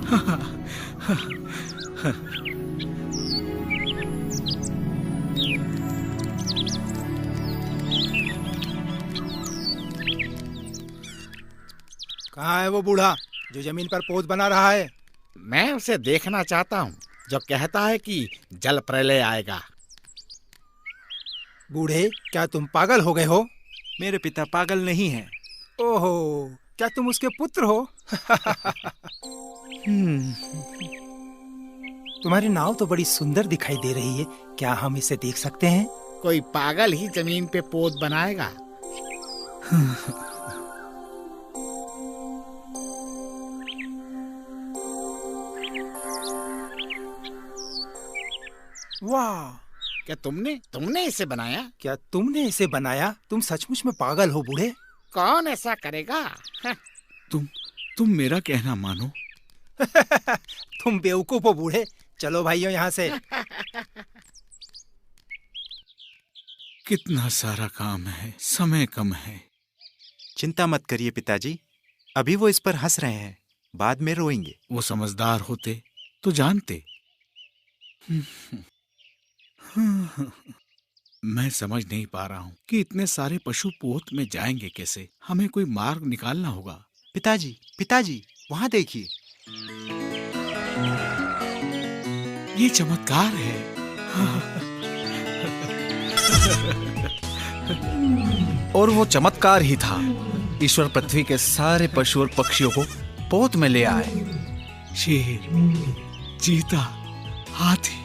कहाँ है वो बूढ़ा जो जमीन पर पोत बना रहा है? मैं उसे देखना चाहता हूँ जो कहता है कि जल प्रलय आएगा। बूढ़े, क्या तुम पागल हो गए हो? मेरे पिता पागल नहीं हैं। ओहो, क्या तुम उसके पुत्र हो? तुम्हारी नाव तो बड़ी सुंदर दिखाई दे रही है, क्या हम इसे देख सकते हैं? कोई पागल ही जमीन पे पोत बनाएगा। वाह! क्या तुमने इसे बनाया? क्या तुमने इसे बनाया? तुम सचमुच में पागल हो बूढ़े। कौन ऐसा करेगा? तुम मेरा कहना मानो। तुम बेवकूफ हो बूढ़े। चलो भाइयों यहाँ से। कितना सारा काम है, समय कम है। चिंता मत करिए पिताजी, अभी वो इस पर हंस रहे हैं, बाद में रोएंगे। वो समझदार होते तो जानते। मैं समझ नहीं पा रहा हूँ कि इतने सारे पशु पोत में जाएंगे कैसे। हमें कोई मार्ग निकालना होगा। पिताजी, वहाँ देखिए। ये चमत्कार है। और वो चमत्कार ही था। ईश्वर पृथ्वी के सारे पशु और पक्षियों को पोत में ले आए। शेर, चीता, हाथी,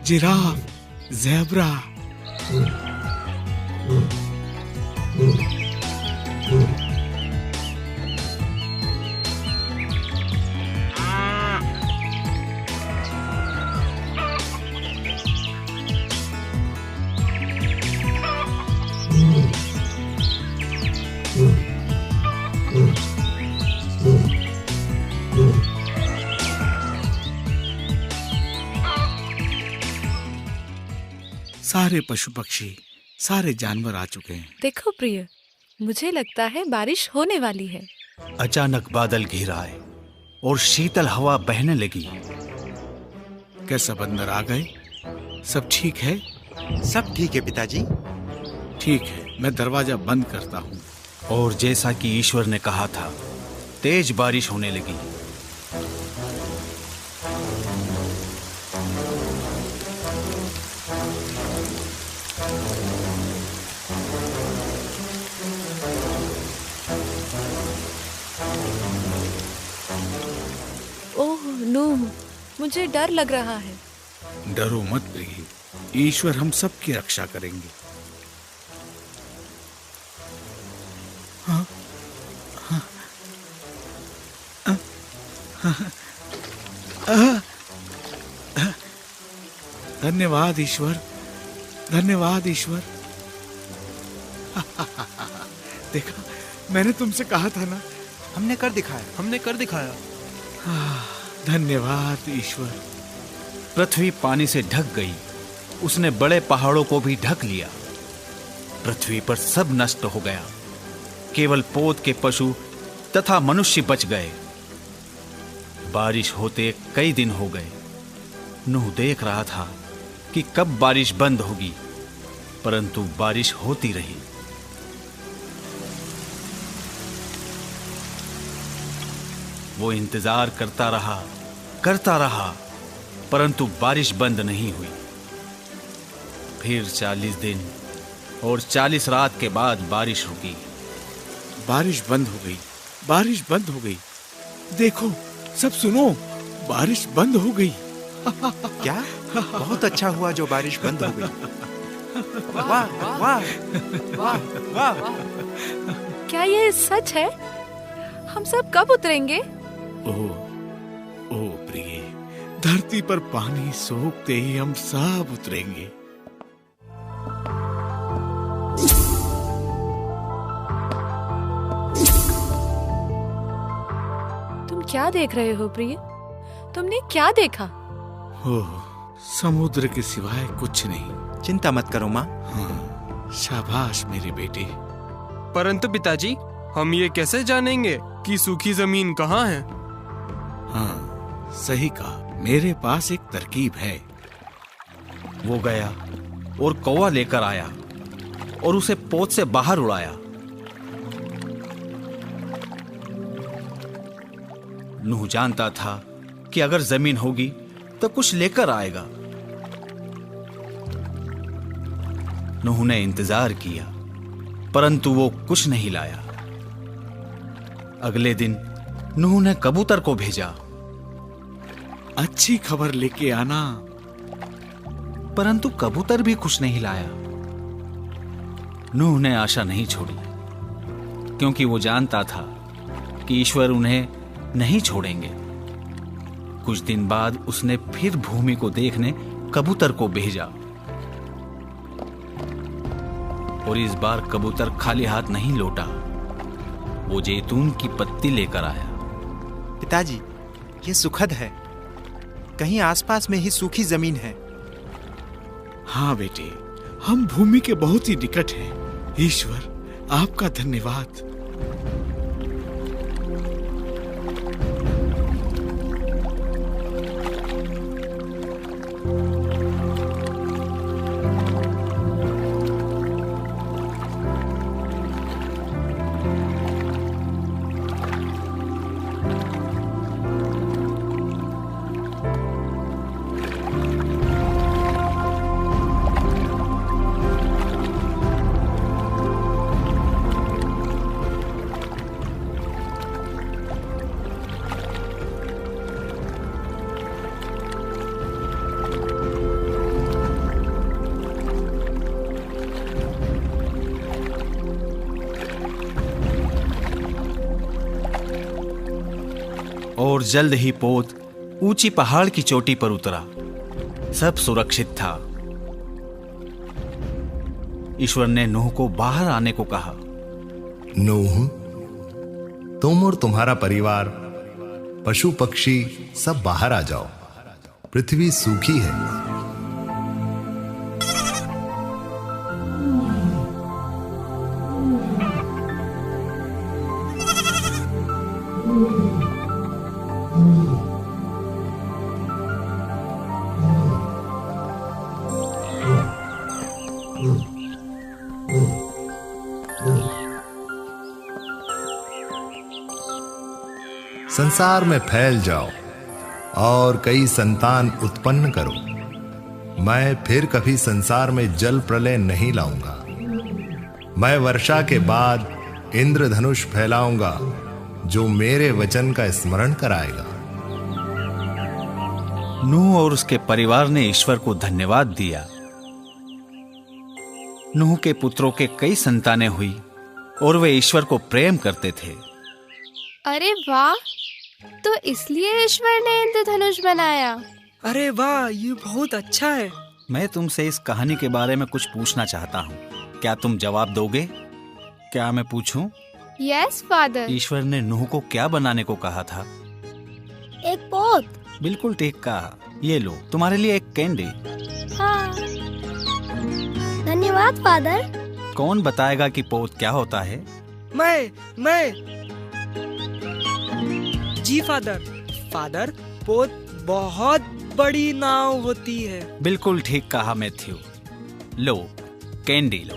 जिराफ, ज़ेब्रा। सारे पशु पक्षी, सारे जानवर आ चुके हैं। देखो प्रिय, मुझे लगता है बारिश होने वाली है। अचानक बादल घिर आए और शीतल हवा बहने लगी। क्या सब अंदर आ गए? सब ठीक है? सब ठीक है पिताजी। ठीक है, मैं दरवाजा बंद करता हूँ। और जैसा कि ईश्वर ने कहा था, तेज बारिश होने लगी। ओह नूह, मुझे डर लग रहा है। डरो मत प्रिय, ईश्वर हम सबकी रक्षा करेंगे। हाँ? हाँ? धन्यवाद ईश्वर, धन्यवाद ईश्वर। देखा, मैंने तुमसे कहा था ना। हमने कर दिखाया। धन्यवाद ईश्वर। पृथ्वी पानी से ढक गई। उसने बड़े पहाड़ों को भी ढक लिया। पृथ्वी पर सब नष्ट हो गया। केवल पोत के पशु तथा मनुष्य बच गए। बारिश होते कई दिन हो गए। नूह देख रहा था कि कब बारिश बंद होगी, परंतु बारिश होती रही। वो इंतजार करता रहा, परंतु बारिश बंद नहीं हुई। फिर 40 दिन और 40 रात के बाद बारिश रुकी। बारिश बंद हो गई। देखो, सब सुनो, बारिश बंद हो गई। क्या? बहुत अच्छा हुआ जो बारिश बंद हो गई। वाह वाह वाह वाह। क्या ये सच है? हम सब कब उतरेंगे? ओ प्रिय, धरती पर पानी सोखते ही हम सब उतरेंगे। तुम क्या देख रहे हो प्रिय? तुमने क्या देखा? समुद्र के सिवाय कुछ नहीं। चिंता मत करो माँ। हाँ, शाबाश मेरे बेटे। परंतु पिताजी, हम ये कैसे जानेंगे कि सूखी जमीन कहाँ है? हाँ, सही कहा, मेरे पास एक तरकीब है। वो गया और कौवा लेकर आया और उसे पोत से बाहर उड़ाया। नूह जानता था कि अगर जमीन होगी तो कुछ लेकर आएगा। नूह ने इंतजार किया, परंतु वो कुछ नहीं लाया। अगले दिन नूह ने कबूतर को भेजा, अच्छी खबर लेके आना। परंतु कबूतर भी कुछ नहीं लाया। नूह ने आशा नहीं छोड़ी, क्योंकि वो जानता था कि ईश्वर उन्हें नहीं छोड़ेंगे। कुछ दिन बाद उसने फिर भूमि को देखने कबूतर को भेजा, और इस बार कबूतर खाली हाथ नहीं लौटा। वो जैतून की पत्ती लेकर आया। पिताजी, ये सुखद है। कहीं आसपास में ही सूखी जमीन है। हाँ बेटे, हम भूमि के बहुत ही निकट हैं। ईश्वर, आपका धन्यवाद। और जल्द ही पोत ऊंची पहाड़ की चोटी पर उतरा। सब सुरक्षित था। ईश्वर ने नूह को बाहर आने को कहा। नूह, तुम और तुम्हारा परिवार, पशु पक्षी सब बाहर आ जाओ। पृथ्वी सूखी है। संसार में फैल जाओ और कई संतान उत्पन्न करो। मैं फिर कभी संसार में जल प्रलय नहीं लाऊंगा। मैं वर्षा के बाद इंद्रधनुष फैलाऊंगा, जो मेरे वचन का स्मरण कराएगा। नूह और उसके परिवार ने ईश्वर को धन्यवाद दिया। नूह के पुत्रों के कई संतानें हुई और वे ईश्वर को प्रेम करते थे। अरे वाह, तो इसलिए ईश्वर ने इंद्रधनुष बनाया। अरे वाह, ये बहुत अच्छा है। मैं तुमसे इस कहानी के बारे में कुछ पूछना चाहता हूँ। क्या तुम जवाब दोगे? क्या मैं पूछूं? Yes father. ईश्वर ने नूह को क्या बनाने को कहा था? एक पोत। बिल्कुल ठीक कहा। ये लो, तुम्हारे लिए एक कैंडी। हाँ, धन्यवाद फादर। कौन बताएगा कि पोत क्या होता है? मैं जी फादर। फादर, पोत बहुत बड़ी नाव होती है। बिल्कुल ठीक कहा मैथ्यू। लो, कैंडी लो।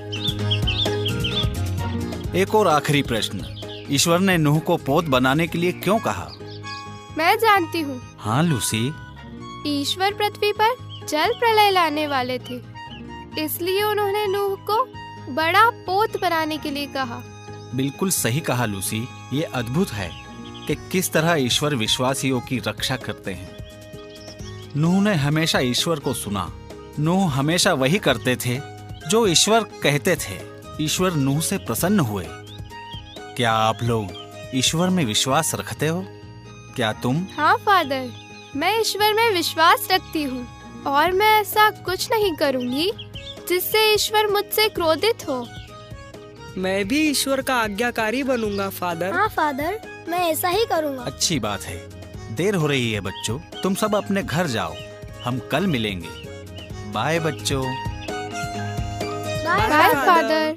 एक और आखिरी प्रश्न, ईश्वर ने नूह को पोत बनाने के लिए क्यों कहा? मैं जानती हूँ। हाँ लूसी। ईश्वर पृथ्वी पर जल प्रलय लाने वाले थे, इसलिए उन्होंने नूह को बड़ा पोत बनाने के लिए कहा। बिल्कुल सही कहा लूसी। ये अद्भुत है कि किस तरह ईश्वर विश्वासियों की रक्षा करते हैं। नूह ने हमेशा ईश्वर को सुना। नूह हमेशा वही करते थे जो ईश्वर कहते थे। ईश्वर नूह से प्रसन्न हुए। क्या आप लोग ईश्वर में विश्वास रखते हो? क्या तुम? हाँ फादर, मैं ईश्वर में विश्वास रखती हूँ और मैं ऐसा कुछ नहीं करूँगी जिससे ईश्वर मुझसे क्रोधित हो। मैं भी ईश्वर का आज्ञाकारी बनूंगा फादर। हाँ फादर, मैं ऐसा ही करूँगा। अच्छी बात है। देर हो रही है बच्चों, तुम सब अपने घर जाओ। हम कल मिलेंगे। बाय बच्चों। Bye father.